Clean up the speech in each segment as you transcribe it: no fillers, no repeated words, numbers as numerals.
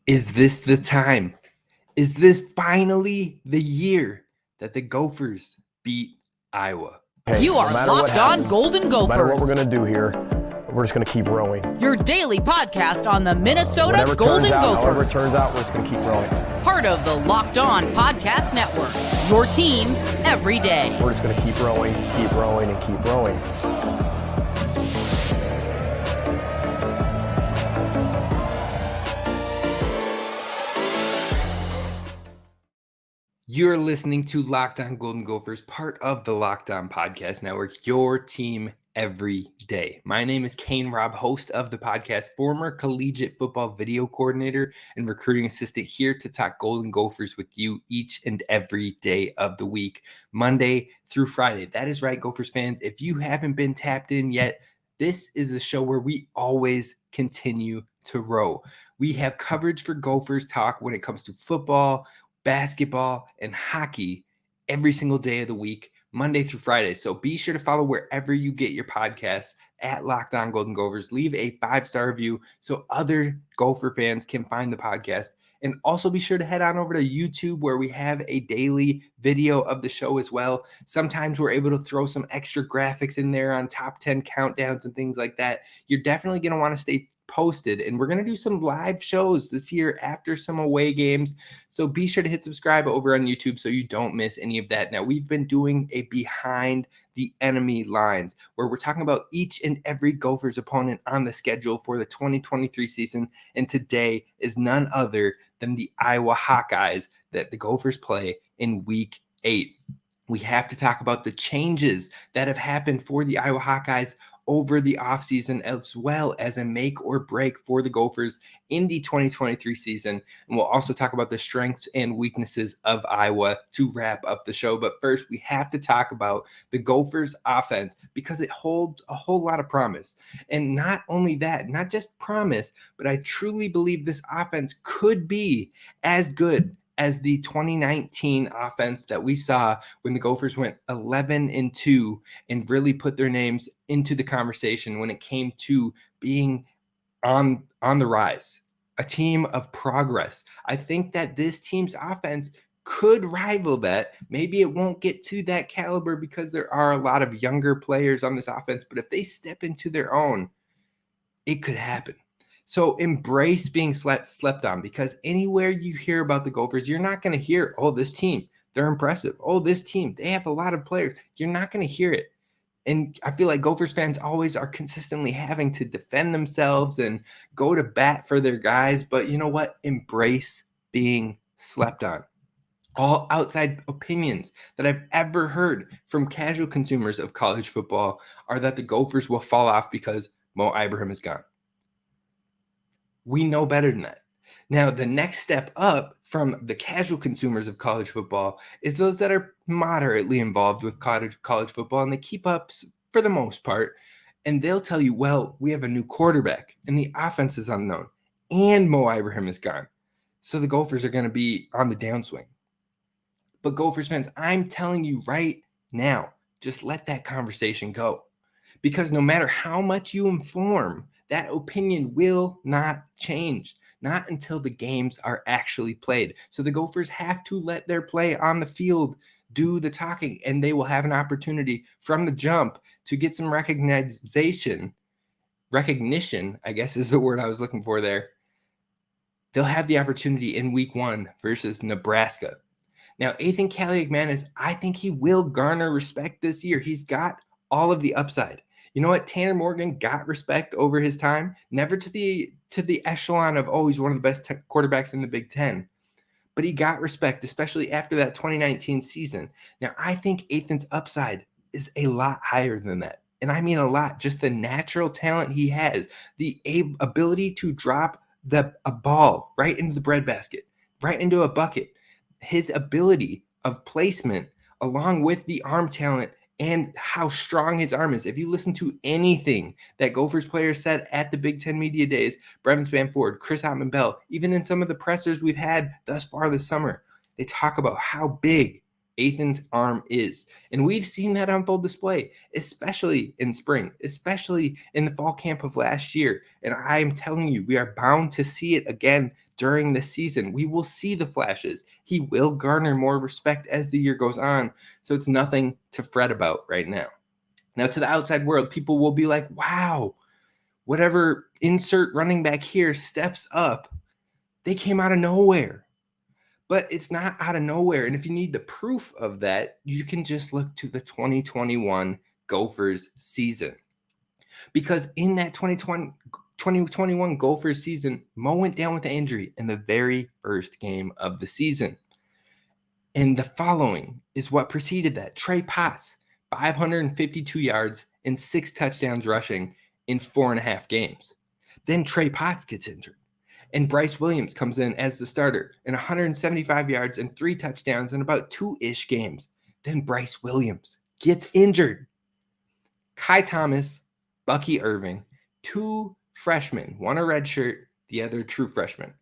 Is this the time? Is this finally the year that the Gophers beat Iowa? Hey, You are Locked On Golden No matter what Gophers, we're going to do here, we're just going to keep rowing. your daily podcast on the Minnesota Whatever Golden However it Gophers. turns out, we're just going to keep rowing. Part of the Locked On Podcast Network, your team every day. We're just going to keep rowing, and keep rowing. You're listening to Locked On Golden Gophers, part of the Locked On Podcast Network, your team every day. My name is Kane Rob, host of the podcast, former collegiate football video coordinator and recruiting assistant, here to talk Golden Gophers with you each and every day of the week, Monday through Friday. That is right, Gophers fans. If you haven't been tapped in yet, this is a show where we always continue to row. We have coverage for Gophers talk when it comes to football, basketball, and hockey every single day of the week, Monday through Friday. So be sure to follow wherever you get your podcasts at Locked On Golden Gophers. Leave a 5-star review so other Gopher fans can find the podcast. And also be sure to head on over to YouTube, where we have a daily video of the show as well. Sometimes we're able to throw some extra graphics in there on top 10 countdowns and things like that. You're definitely going to want to stay posted, and we're going to do some live shows this year after some away games, so be sure to hit subscribe over on YouTube so you don't miss any of that. Now, we've been doing a behind the enemy lines, where we're talking about each and every Gophers opponent on the schedule for the 2023 season, and today is none other than the Iowa Hawkeyes that the Gophers play in Week 8. We have to talk about the changes that have happened for the Iowa Hawkeyes over the offseason, as well as a make or break for the Gophers in the 2023 season. And we'll also talk about the strengths and weaknesses of Iowa to wrap up the show. But first, we have to talk about the Gophers offense, because it holds a whole lot of promise. And not only that, not just promise, but I truly believe this offense could be as good as the 2019 offense that we saw when the Gophers went 11-2 and really put their names into the conversation when it came to being on the rise, a team of progress. I think that this team's offense could rival that. Maybe it won't get to that caliber because there are a lot of younger players on this offense, but if they step into their own, it could happen. So embrace being slept on, because anywhere you hear about the Gophers, you're not going to hear, oh, this team, they're impressive. Oh, this team, they have a lot of players. You're not going to hear it. And I feel like Gophers fans always are consistently having to defend themselves and go to bat for their guys. But you know what? Embrace being slept on. All outside opinions that I've ever heard from casual consumers of college football are that the Gophers will fall off because Mo Ibrahim is gone. We know better than that. Now, the next step up from the casual consumers of college football is those that are moderately involved with college football, and they keep up for the most part. And they'll tell you, well, we have a new quarterback and the offense is unknown and Mo Ibrahim is gone. So the Gophers are going to be on the downswing. But Gophers fans, I'm telling you right now, just let that conversation go. Because no matter how much you inform, that opinion will not change, not until the games are actually played. So the Gophers have to let their play on the field do the talking, and they will have an opportunity from the jump to get some recognition, I guess is the word I was looking for there. They'll have the opportunity in Week 1 versus Nebraska. Now, Ethan Kaliakmanis, I think he will garner respect this year. He's got all of the upside. You know what? Tanner Morgan got respect over his time, never to the echelon of, oh, he's one of the best quarterbacks in the Big Ten. But he got respect, especially after that 2019 season. Now, I think Ethan's upside is a lot higher than that. And I mean a lot. Just the natural talent he has, the ability to drop a ball right into the breadbasket, right into a bucket. His ability of placement, along with the arm talent and how strong his arm is. If you listen to anything that Gophers players said at the Big Ten Media Days, Brevin Spanford, Chris Ottman-Bell, even in some of the pressers we've had thus far this summer, they talk about how big Ethan's arm is. And we've seen that on full display, especially in spring, especially in the fall camp of last year. And I'm telling you, we are bound to see it again during the season. We will see the flashes. He will garner more respect as the year goes on. So it's nothing to fret about right now. Now, to the outside world, people will be like, wow, whatever insert running back here steps up, they came out of nowhere. But it's not out of nowhere. And if you need the proof of that, you can just look to the 2021 Gophers season. Because in that 2021 Gophers season, Mo went down with an injury in the very first game of the season. And the following is what preceded that. Trey Potts, 552 yards and 6 touchdowns rushing in 4.5 games. Then Trey Potts gets injured. And Bryce Williams comes in as the starter in 175 yards and 3 touchdowns in about 2-ish games. Then Bryce Williams gets injured. Kai Thomas, Bucky Irving, 2 freshmen, one a red shirt, the other true freshman.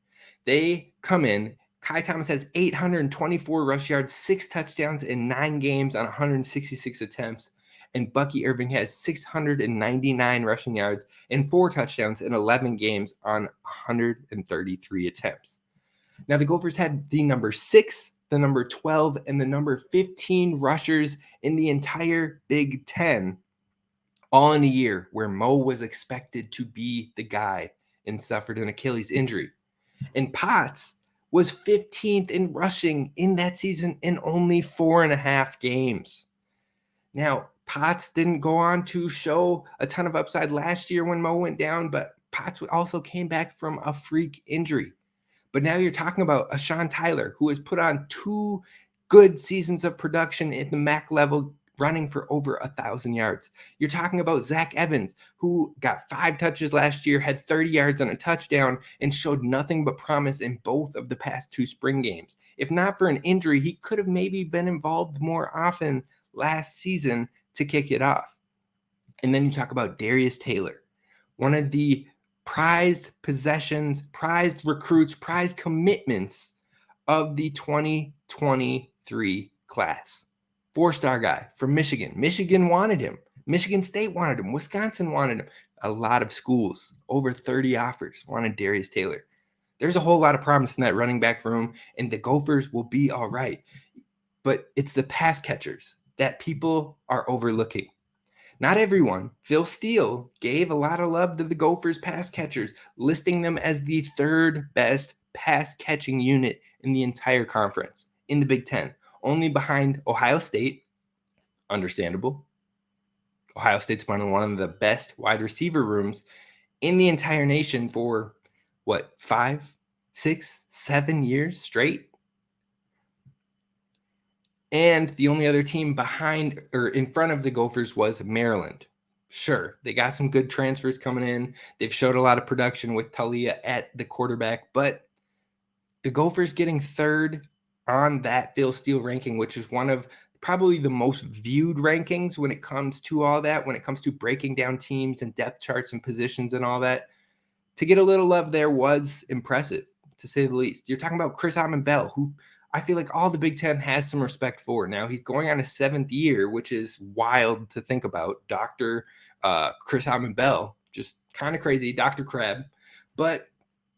They come in. Kai Thomas has 824 rush yards, 6 touchdowns in 9 games on 166 attempts. And Bucky Irving has 699 rushing yards and 4 touchdowns in 11 games on 133 attempts. Now, the Gophers had the number 6, the number 12, and the number 15 rushers in the entire Big Ten, all in a year where Mo was expected to be the guy and suffered an Achilles injury. And Potts was 15th in rushing in that season in only 4.5 games. Now, Potts didn't go on to show a ton of upside last year when Mo went down, but Potts also came back from a freak injury. But now you're talking about a Sean Tyler, who has put on 2 good seasons of production at the MAC level, running for over 1,000 yards. You're talking about Zach Evans, who got 5 touches last year, had 30 yards and a touchdown, and showed nothing but promise in both of the past 2 spring games. If not for an injury, he could have maybe been involved more often last season to kick it off. And then you talk about Darius Taylor, one of the prized possessions, prized recruits, prized commitments of the 2023 class. 4-star guy from Michigan. Michigan wanted him. Michigan State wanted him. Wisconsin wanted him. A lot of schools, over 30 offers, wanted Darius Taylor. There's a whole lot of promise in that running back room, and the Gophers will be all right. But it's the pass catchers that people are overlooking. Not everyone. Phil Steele gave a lot of love to the Gophers pass catchers, listing them as the 3rd best pass catching unit in the entire conference in the Big Ten, only behind Ohio State. Understandable. Ohio State's one of the best wide receiver rooms in the entire nation for 5, 6, 7 years straight. And the only other team behind or in front of the Gophers was Maryland. Sure, they got some good transfers coming in. They've showed a lot of production with Talia at the quarterback, but the Gophers getting 3rd on that Phil Steele ranking, which is one of probably the most viewed rankings when it comes to all that, when it comes to breaking down teams and depth charts and positions and all that. To get a little love there was impressive, to say the least. You're talking about Chris Bell, who I feel like all the Big Ten has some respect for. Now, he's going on his 7th year, which is wild to think about. Dr. Chris Bell, just kind of crazy, Dr. Crab. But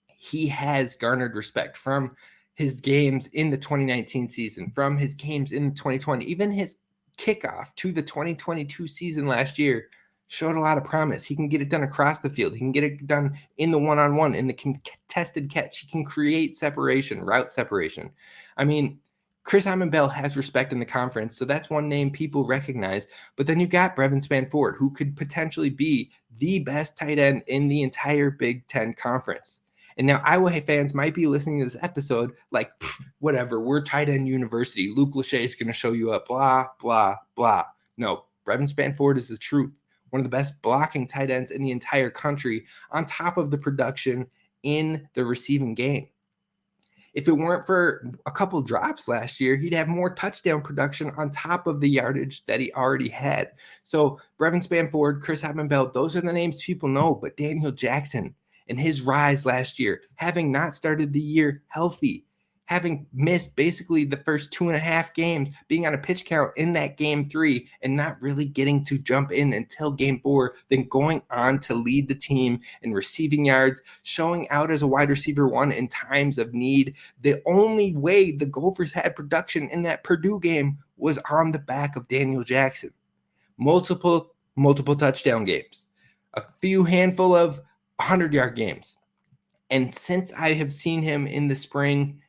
he has garnered respect from his games in the 2019 season, from his games in 2020, even his kickoff to the 2022 season last year showed a lot of promise. He can get it done across the field. He can get it done in the one-on-one, in the contested catch. He can create separation, route separation. I mean, Chris Bell has respect in the conference, so that's one name people recognize. But then you've got Brevin Spanford, who could potentially be the best tight end in the entire Big Ten conference. And now Iowa fans might be listening to this episode like, whatever, we're tight end university. Luke Lachey is going to show you up, blah, blah, blah. No, Brevin Spanford is the truth. One of the best blocking tight ends in the entire country, on top of the production in the receiving game. If it weren't for a couple drops last year, he'd have more touchdown production on top of the yardage that he already had. So Brevin Spanford, Chris Bell, those are the names people know. But Daniel Jackson and his rise last year, having not started the year healthy, having missed basically the first 2.5 games, being on a pitch count in that game 3 and not really getting to jump in until game 4, then going on to lead the team in receiving yards, showing out as a wide receiver 1 in times of need. The only way the Gophers had production in that Purdue game was on the back of Daniel Jackson. Multiple touchdown games, a few handful of 100-yard games. And since I have seen him in the spring,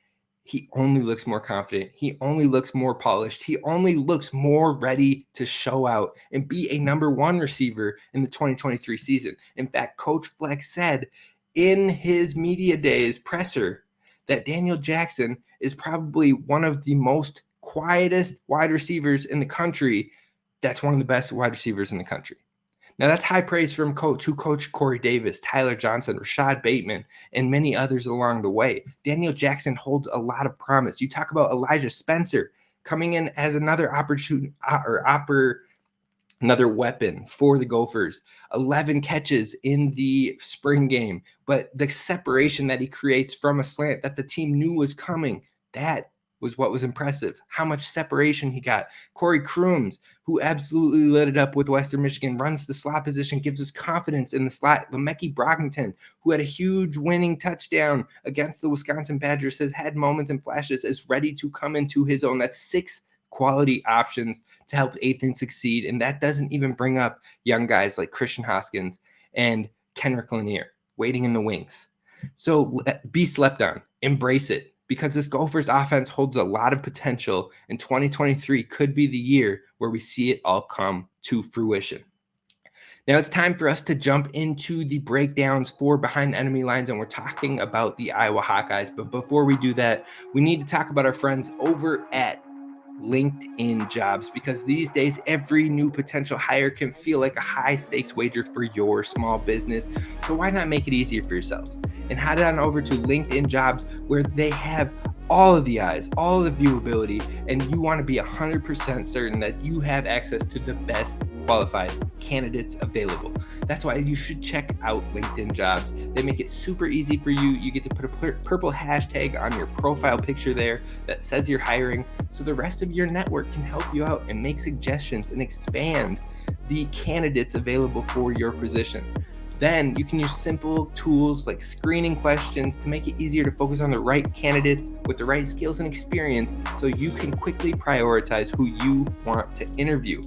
he only looks more confident. He only looks more polished. He only looks more ready to show out and be a number 1 receiver in the 2023 season. In fact, Coach Fleck said in his media days presser that Daniel Jackson is probably one of the most quietest wide receivers in the country. That's one of the best wide receivers in the country. Now, that's high praise from Coach, who coached Corey Davis, Tyler Johnson, Rashad Bateman, and many others along the way. Daniel Jackson holds a lot of promise. You talk about Elijah Spencer coming in as another another weapon for the Gophers. 11 catches in the spring game, but the separation that he creates from a slant that the team knew was coming, that was what was impressive. How much separation he got. Corey Crooms, who absolutely lit it up with Western Michigan, runs the slot position, gives us confidence in the slot. Lemeki Brockington, who had a huge winning touchdown against the Wisconsin Badgers, has had moments and flashes, is ready to come into his own. That's 6 quality options to help Ethan succeed, and that doesn't even bring up young guys like Christian Hoskins and Kenrick Lanier waiting in the wings. So be slept on. Embrace it. Because this Gophers offense holds a lot of potential, and 2023 could be the year where we see it all come to fruition. Now it's time for us to jump into the breakdowns for behind enemy lines, and we're talking about the Iowa Hawkeyes. But before we do that, we need to talk about our friends over at LinkedIn Jobs, because these days every new potential hire can feel like a high stakes wager for your small business. So why not make it easier for yourselves and head on over to LinkedIn Jobs, where they have all of the eyes, all of the viewability, and you want to be 100% certain that you have access to the best qualified candidates available. That's why you should check out LinkedIn Jobs. They make it super easy for you. You get to put a purple hashtag on your profile picture there that says you're hiring, so the rest of your network can help you out and make suggestions and expand the candidates available for your position. Then you can use simple tools like screening questions to make it easier to focus on the right candidates with the right skills and experience, so you can quickly prioritize who you want to interview.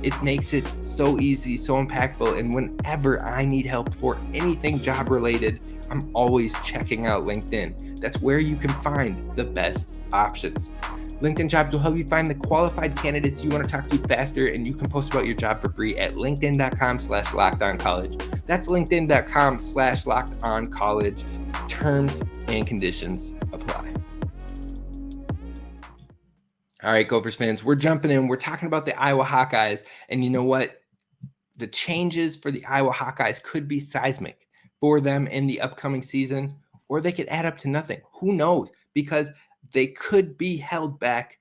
It makes it so easy, so impactful, and whenever I need help for anything job related, I'm always checking out LinkedIn. That's where you can find the best options. LinkedIn Jobs will help you find the qualified candidates you want to talk to faster, and you can post about your job for free at linkedin.com/lockedoncollege. That's linkedin.com/lockedoncollege. Terms and conditions apply. All right, Gophers fans, we're jumping in. We're talking about the Iowa Hawkeyes, and you know what? The changes for the Iowa Hawkeyes could be seismic for them in the upcoming season, or they could add up to nothing. Who knows? Because they could be held back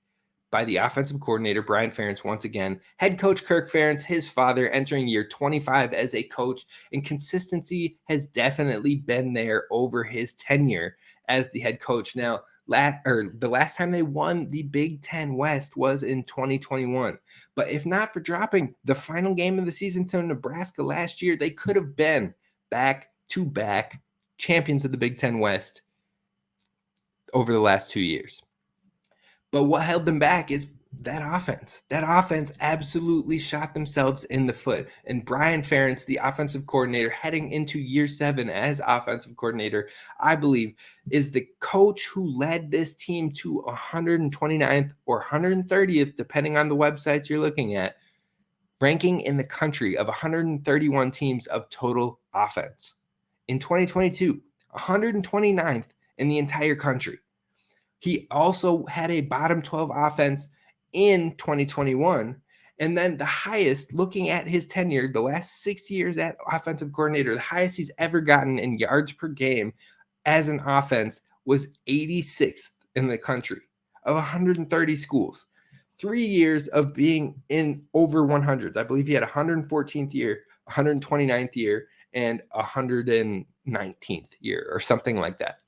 by the offensive coordinator, Brian Ferentz, once again. Head coach Kirk Ferentz, his father, entering year 25 as a coach, and consistency has definitely been there over his tenure as the head coach. Now, the last time they won the Big Ten West was in 2021. But if not for dropping the final game of the season to Nebraska last year, they could have been back-to-back champions of the Big Ten West over the last 2 years. But what held them back is that offense. That offense absolutely shot themselves in the foot. And Brian Ferentz, the offensive coordinator, heading into year 7 as offensive coordinator, I believe is the coach who led this team to 129th or 130th, depending on the websites you're looking at, ranking in the country of 131 teams of total offense. In 2022, 129th in the entire country. He also had a bottom 12 offense in 2021. And then the highest, looking at his tenure, the last 6 years at offensive coordinator, the highest he's ever gotten in yards per game as an offense was 86th in the country of 130 schools. 3 years of being in over 100s. I believe he had 114th year, 129th year, and 119th year or something like that.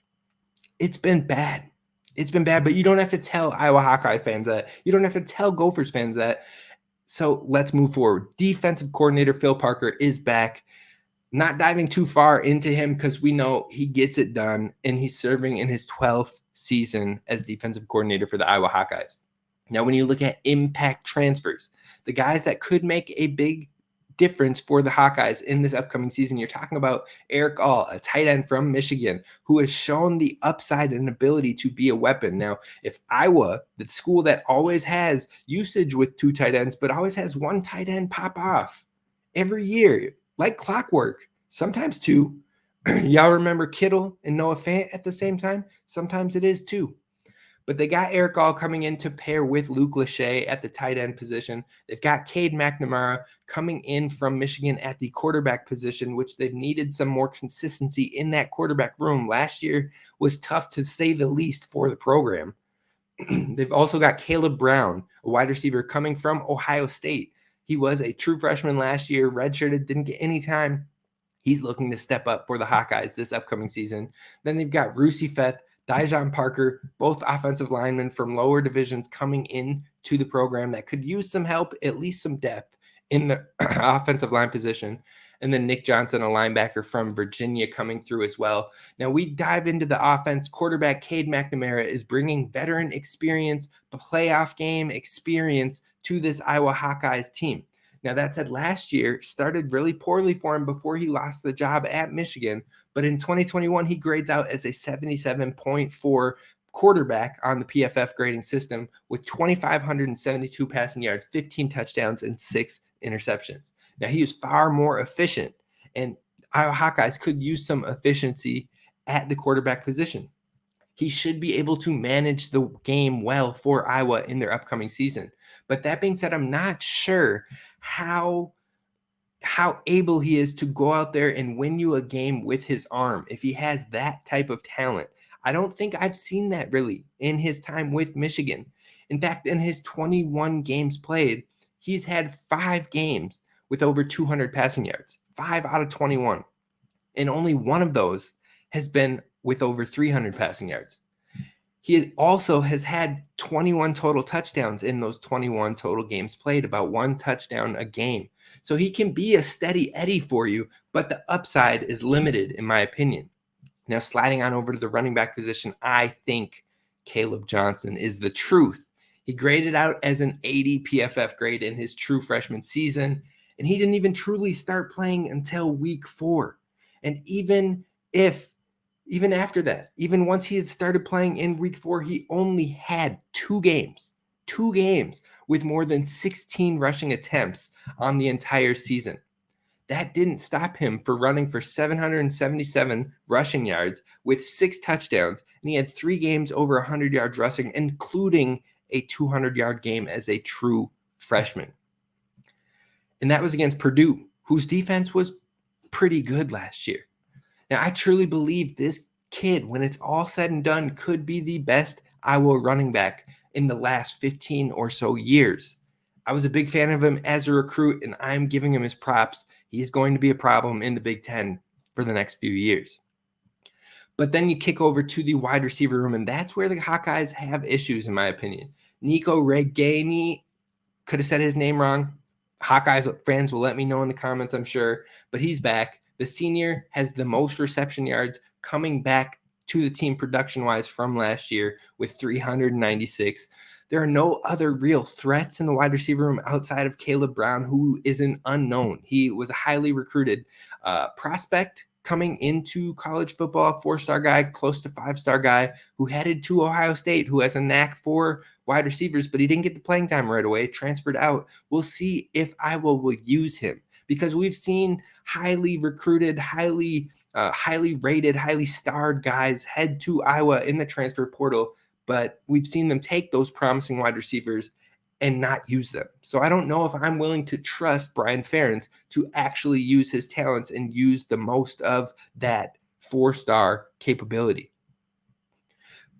It's been bad. It's been bad, but you don't have to tell Iowa Hawkeye fans that. You don't have to tell Gophers fans that. So let's move forward. Defensive coordinator Phil Parker is back. Not diving too far into him because we know he gets it done, and he's serving in his 12th season as defensive coordinator for the Iowa Hawkeyes. Now, when you look at impact transfers, the guys that could make a big difference for the Hawkeyes in this upcoming season, you're talking about Eric All, a tight end from Michigan, who has shown the upside and ability to be a weapon. Now, if Iowa, the school that always has usage with 2 tight ends, but always has 1 tight end pop off every year, like clockwork, sometimes 2. Y'all remember Kittle and Noah Fant at the same time? Sometimes it is 2. But they got Eric All coming in to pair with Luke Lachey at the tight end position. They've got Cade McNamara coming in from Michigan at the quarterback position, which they've needed some more consistency in that quarterback room. Last year was tough to say the least for the program. They've also got Caleb Brown, a wide receiver coming from Ohio State. He was a true freshman last year, redshirted, didn't get any time. He's looking to step up for the Hawkeyes this upcoming season. Then they've got Rusi Feth, Dijon Parker, both offensive linemen from lower divisions coming in to the program that could use some help, at least some depth in the offensive line position. And then Nick Johnson, a linebacker from Virginia, coming through as well. Now we dive into the offense. Quarterback Cade McNamara is bringing veteran experience, playoff game experience to this Iowa Hawkeyes team. Now, that said, last year started really poorly for him before he lost the job at Michigan. But in 2021, he grades out as a 77.4 quarterback on the PFF grading system with 2,572 passing yards, 15 touchdowns, and 6 interceptions. Now, he is far more efficient, and Iowa Hawkeyes could use some efficiency at the quarterback position. He should be able to manage the game well for Iowa in their upcoming season. But that being said, I'm not sure how able he is to go out there and win you a game with his arm if he has that type of talent. I don't think I've seen that really in his time with Michigan. In fact, in his 21 games played, he's had 5 games with over 200 passing yards, 5 out of 21. And only one of those has been with over 300 passing yards. He also has had 21 total touchdowns in those 21 total games played, about 1 touchdown a game. So he can be a steady Eddie for you, but the upside is limited in my opinion. Now, sliding on over to the running back position, I think Caleb Johnson is the truth. He graded out as an 80 PFF grade in his true freshman season, and he didn't even truly start playing until week 4. And even after that, even once he had started playing in week 4, he only had 2 games with more than 16 rushing attempts on the entire season. That didn't stop him for running for 777 rushing yards with 6 touchdowns, and he had 3 games over 100 yards rushing, including a 200-yard game as a true freshman. And that was against Purdue, whose defense was pretty good last year. Now, I truly believe this kid, when it's all said and done, could be the best Iowa running back in the last 15 or so years. I was a big fan of him as a recruit, and I'm giving him his props. He's going to be a problem in the Big Ten for the next few years. But then you kick over to the wide receiver room, and that's where the Hawkeyes have issues, in my opinion. Nico Reganey, could have said his name wrong. Hawkeyes fans will let me know in the comments, I'm sure, but he's back. The senior has the most reception yards coming back to the team production-wise from last year with 396. There are no other real threats in the wide receiver room outside of Caleb Brown, who is an unknown. He was a highly recruited prospect coming into college football, 4-star guy, close to 5-star guy, who headed to Ohio State, who has a knack for wide receivers, but he didn't get the playing time right away, transferred out. We'll see if Iowa will use him, because we've seen highly recruited, highly rated, highly starred guys head to Iowa in the transfer portal, but we've seen them take those promising wide receivers and not use them. So I don't know if I'm willing to trust Brian Ferentz to actually use his talents and use the most of that 4-star capability.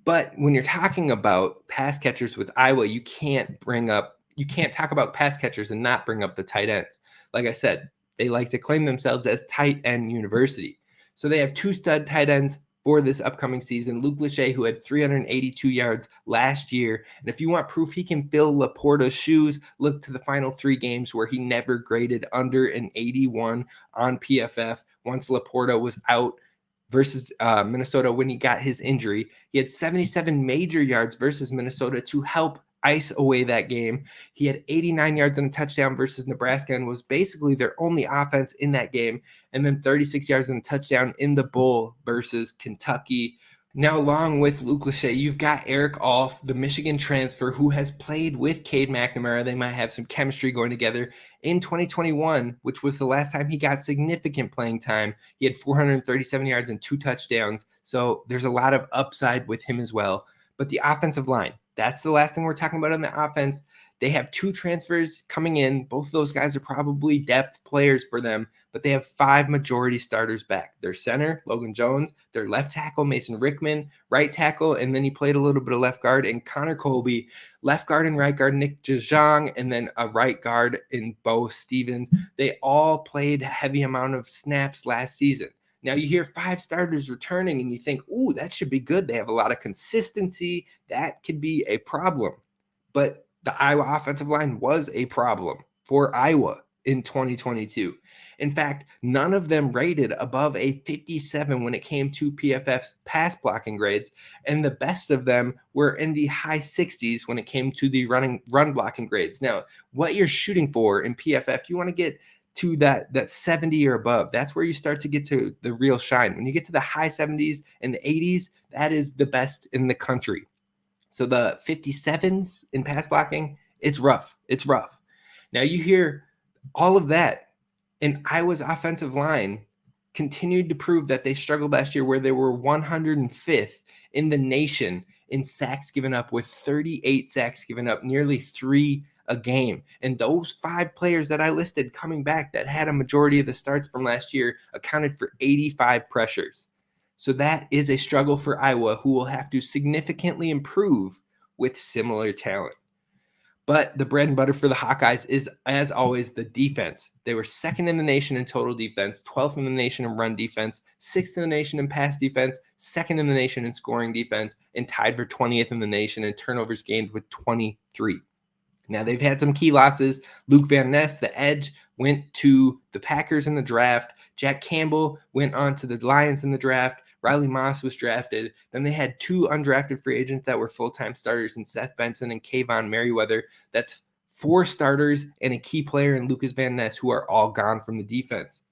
But when you're talking about pass catchers with Iowa, you can't talk about pass catchers and not bring up the tight ends. Like I said, they like to claim themselves as tight end university. So they have 2 stud tight ends for this upcoming season. Luke Lachey, who had 382 yards last year. And if you want proof he can fill Laporta's shoes, look to the final 3 games where he never graded under an 81 on PFF once Laporta was out versus Minnesota when he got his injury. He had 77 major yards versus Minnesota to help ice away that game. He had 89 yards and a touchdown versus Nebraska and was basically their only offense in that game. And then 36 yards and a touchdown in the bowl versus Kentucky. Now, along with Luke Lachey, you've got Eric Alf, the Michigan transfer, who has played with Cade McNamara. They might have some chemistry going together in 2021, which was the last time he got significant playing time. He had 437 yards and 2 touchdowns. So there's a lot of upside with him as well. But the offensive line, that's the last thing we're talking about on the offense. They have 2 transfers coming in. Both of those guys are probably depth players for them, but they have 5 majority starters back. Their center, Logan Jones, their left tackle, Mason Rickman, right tackle, and then he played a little bit of left guard, and Connor Colby, left guard and right guard, Nick Jajong, and then a right guard in Bo Stevens. They all played a heavy amount of snaps last season. Now you hear 5 starters returning and you think, ooh, that should be good. They have a lot of consistency. That could be a problem. But the Iowa offensive line was a problem for Iowa in 2022. In fact, none of them rated above a 57 when it came to PFF's pass blocking grades, and the best of them were in the high 60s when it came to the run blocking grades. Now, what you're shooting for in PFF, you want to get to that 70 or above. That's where you start to get to the real shine. When you get to the high 70s and the 80s, that is the best in the country. So the 57s in pass blocking, it's rough. It's rough. Now you hear all of that, and Iowa's offensive line continued to prove that they struggled last year, where they were 105th in the nation in sacks given up, with 38 sacks given up, nearly 3 a game. And those 5 players that I listed coming back that had a majority of the starts from last year accounted for 85 pressures. So that is a struggle for Iowa, who will have to significantly improve with similar talent. But the bread and butter for the Hawkeyes is, as always, the defense. They were 2nd in the nation in total defense, 12th in the nation in run defense, 6th in the nation in pass defense, 2nd in the nation in scoring defense, and tied for 20th in the nation in turnovers gained with 23. Now, they've had some key losses. Luke Van Ness, the edge, went to the Packers in the draft. Jack Campbell went on to the Lions in the draft. Riley Moss was drafted. Then they had 2 undrafted free agents that were full-time starters in Seth Benson and Kayvon Merriweather. That's 4 starters and a key player in Lucas Van Ness, who are all gone from the defense.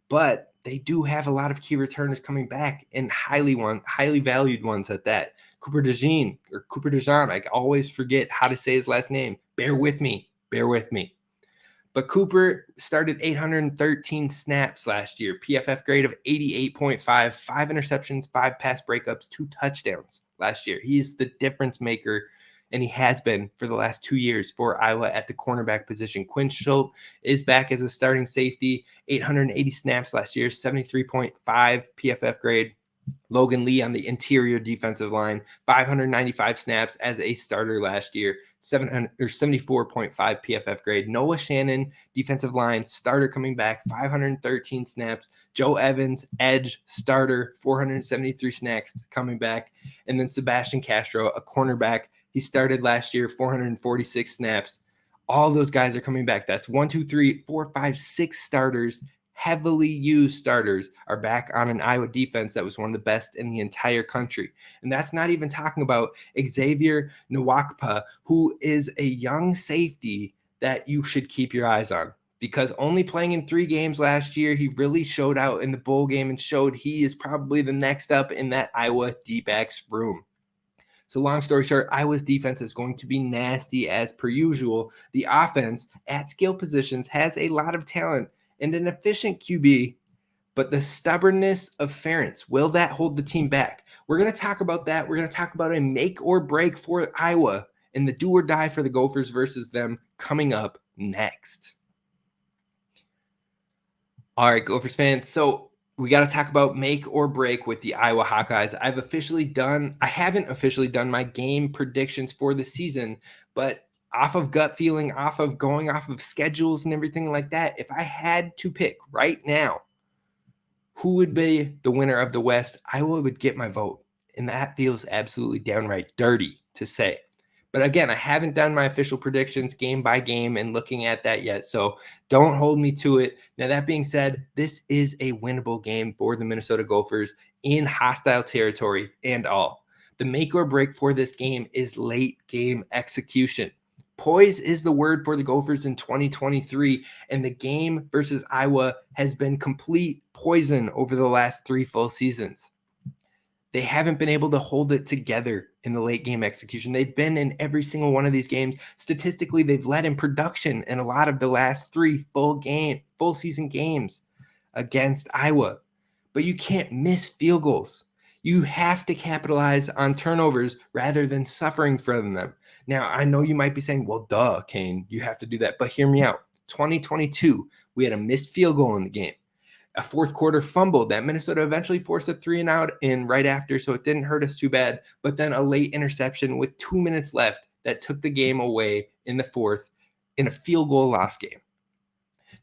But they do have a lot of key returners coming back, and highly valued ones at that. Cooper DeJean, I always forget how to say his last name. Bear with me. But Cooper started 813 snaps last year, PFF grade of 88.5, 5 interceptions, 5 pass breakups, 2 touchdowns last year. He's the difference maker, and he has been for the last 2 years for Iowa at the cornerback position. Quinn Schultz is back as a starting safety, 880 snaps last year, 73.5 PFF grade. Logan Lee on the interior defensive line, 595 snaps as a starter last year, 74.5 PFF grade. Noah Shannon, defensive line, starter coming back, 513 snaps. Joe Evans, edge, starter, 473 snaps coming back. And then Sebastian Castro, a cornerback. He started last year, 446 snaps. All those guys are coming back. That's 6 starters. Heavily used starters are back on an Iowa defense that was one of the best in the entire country. And that's not even talking about Xavier Nwakpa, who is a young safety that you should keep your eyes on, because only playing in 3 games last year, he really showed out in the bowl game and showed he is probably the next up in that Iowa D-backs room. So long story short, Iowa's defense is going to be nasty as per usual. The offense at skill positions has a lot of talent and an efficient QB, but the stubbornness of Ferentz, will that hold the team back? We're going to talk about that. We're going to talk about a make or break for Iowa and the do or die for the Gophers versus them coming up next. All right, Gophers fans. So we got to talk about make or break with the Iowa Hawkeyes. I haven't officially done my game predictions for the season, but off of gut feeling, off of going off of schedules and everything like that, if I had to pick right now, who would be the winner of the West, Iowa would get my vote. And that feels absolutely downright dirty to say. But again, I haven't done my official predictions game by game and looking at that yet, so don't hold me to it. Now, that being said, this is a winnable game for the Minnesota Gophers in hostile territory and all. The make or break for this game is late game execution. Poise is the word for the Gophers in 2023, and the game versus Iowa has been complete poison over the last 3 full seasons. They haven't been able to hold it together in the late game execution. They've been in every single one of these games. Statistically, they've led in production in a lot of the last 3 full season games against Iowa. But you can't miss field goals. You have to capitalize on turnovers rather than suffering from them. Now, I know you might be saying, well, duh, Kane, you have to do that. But hear me out. 2022, we had a missed field goal in the game. A fourth quarter fumble that Minnesota eventually forced a 3-and-out in right after, so it didn't hurt us too bad. But then a late interception with 2 minutes left that took the game away in the fourth in a field goal loss game.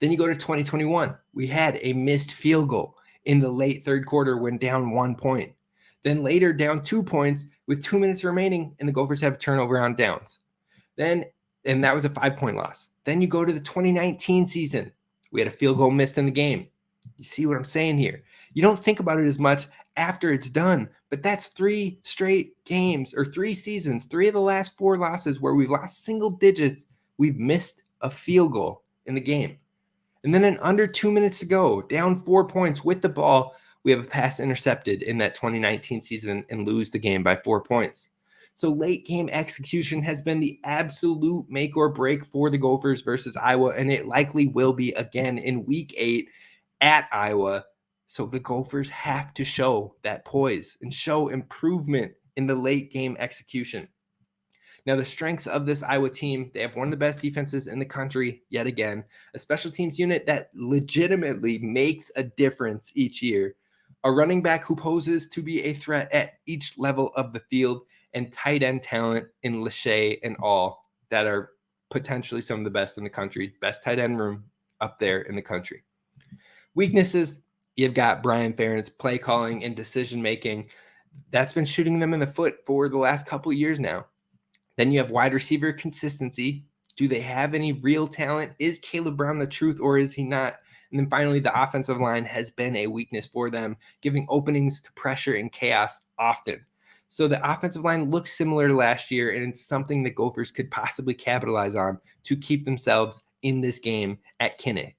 Then you go to 2021. We had a missed field goal in the late third quarter when down 1 point. Then later down 2 points with 2 minutes remaining, and the Gophers have a turnover on downs. And that was a 5-point loss. Then you go to the 2019 season. We had a field goal missed in the game. You see what I'm saying here? You don't think about it as much after it's done, but that's 3 straight games or 3 seasons, 3 of the last 4 losses where we've lost single digits. We've missed a field goal in the game. And then in under 2 minutes to go, down 4 points with the ball, we have a pass intercepted in that 2019 season and lose the game by 4 points. So late game execution has been the absolute make or break for the Gophers versus Iowa, and it likely will be again in week 8 at Iowa. So the Gophers have to show that poise and show improvement in the late game execution. Now, the strengths of this Iowa team, they have one of the best defenses in the country yet again, a special teams unit that legitimately makes a difference each year, a running back who poses to be a threat at each level of the field, and tight end talent in Lachey and all that are potentially some of the best in the country, best tight end room up there in the country. Weaknesses, you've got Brian Ferentz play calling and decision making. That's been shooting them in the foot for the last couple of years now. Then you have wide receiver consistency. Do they have any real talent? Is Caleb Brown the truth or is he not? And then finally, the offensive line has been a weakness for them, giving openings to pressure and chaos often. So the offensive line looks similar to last year, and it's something the Gophers could possibly capitalize on to keep themselves in this game at Kinnick.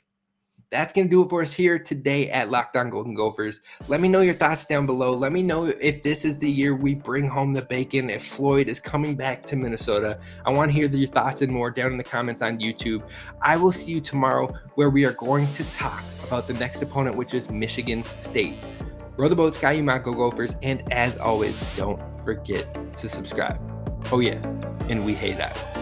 That's going to do it for us here today at Locked On Golden Gophers. Let me know your thoughts down below. Let me know if this is the year we bring home the bacon, if Floyd is coming back to Minnesota. I want to hear your thoughts and more down in the comments on YouTube. I will see you tomorrow where we are going to talk about the next opponent, which is Michigan State. Row the boat, Sky Go Gophers, and as always, don't forget to subscribe. Oh yeah, and we hate that.